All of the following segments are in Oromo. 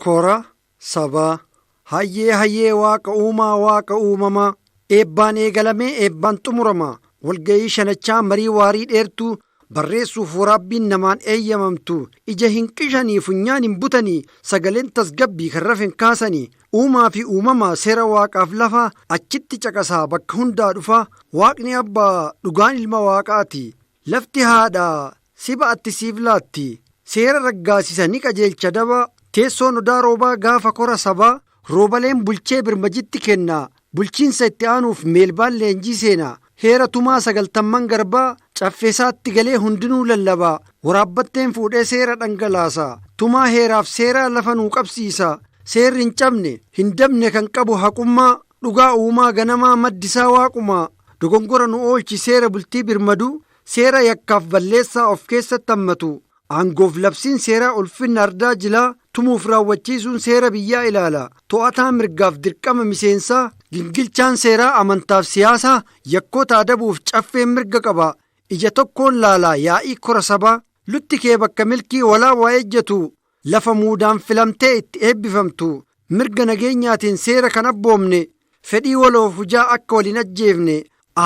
Kora sabaa hayyee waaqa uumaa waaqa uumamaa eebbaan eegalamee eebbaan xumuramaa walgayii shanachaa marii waarii dheertuu barreessuuf waraabbiin namaan eeyyamamtu ija hin qishanii funyaan hin butanii sagaleen tasgabbii kan rafin kaasanii uumaa fi uumamaa seera waaqaaf lafa achitti caqasaa bakka hundaa dhufaa waaqni abbaa dhugaan ilma waaqaati lafti haadhaa si ba'atti siif laatti seera raggaasisanii qajeelcha dabaa teessoon odaa roobaa gaafa kora sabaa roobaleen bulchee birmajitti kennaa bulchiinsa itti aanuuf meelbaan leenjii seenaa heera tumaa 90 garbaa caffeesaatti galee hundinuu lallabaa waraabbatteen fuudhee seera dhangalaasaa tumaa heeraaf seeraa lafa nuu qabsiisaa seerri hin cabne hin dabne kan qabu haqummaa dhugaa uumaa ganamaa maddisaa waaqumaa dogongora nu oolchi seera bultii birmaduu seera yakkaaf balleessaa of keessatti hammatu aangoof labsiin seeraa ulfinna ardaa jilaa tumuuf raawwachiisuun seera biyyaa ilaala to'ataa mirgaaf dirqama miseensaa gingilchaan seeraa amantaaf siyaasaa yakkoota adabuuf caffeen mirga qaba ija tokkoon laalaa yaa'ii kora sabaa lutti kee bakka milkii walaabaa ejjatu lafa muudaan filamtee itti eebbifamtu mirga nageenyaatiin seera kan abboomne fedhii waloof hujaa akka waliin ajjeefne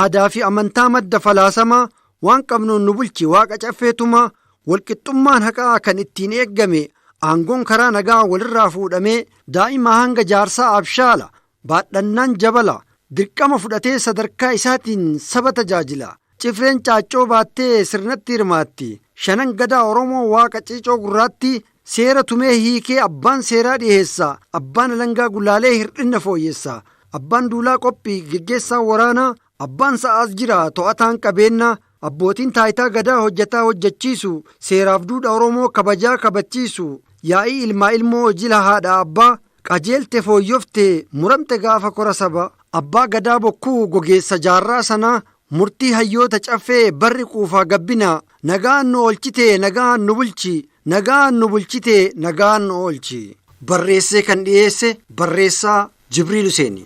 aadaa fi amantaa madda falaasamaa waan qabnuun nu bulchi waaqa caffeetumaa walqixxummaan haqaa kan ittiin eeggame aangoon karaa nagaa walirraa fuudhamee daa'imaa hanga jaarsaa abshaala baadhannaan jabala dirqama fudhatee sadarkaa isaatiin saba tajaajila cifreen caaccoo baattee sirnatti hirmaatti shanan gadaa oromoo waaqa ciicoo gurraatti seera tumee hiikee abbaan seeraa dhiheessa abbaan alangaa gulaalee hir'inna fooyyessa abbaan duulaa qophii geggeessaa waraanaa abbaan sa'aas jira to'ataan qabeenyaa abbootiin taayitaa gadaa hojjetaa hojjechiisu seeraaf duudha oromoo kabajaa kabachiisu yaa'ii ilmaa ilmoo jila haadha abbaa qajeelte fooyyofte muramte gaafa kora saba abbaa gadaa bokkuu gogeessa jaarraa sanaa murtii hayyoota caffee barri quufaa gabbina nagaan nu oolchite nagaan nu bulchi nagaan nu bulchite nagaan nu oolchi barreessee kan dhiyeesse barreessaa Jibriil Huseeni.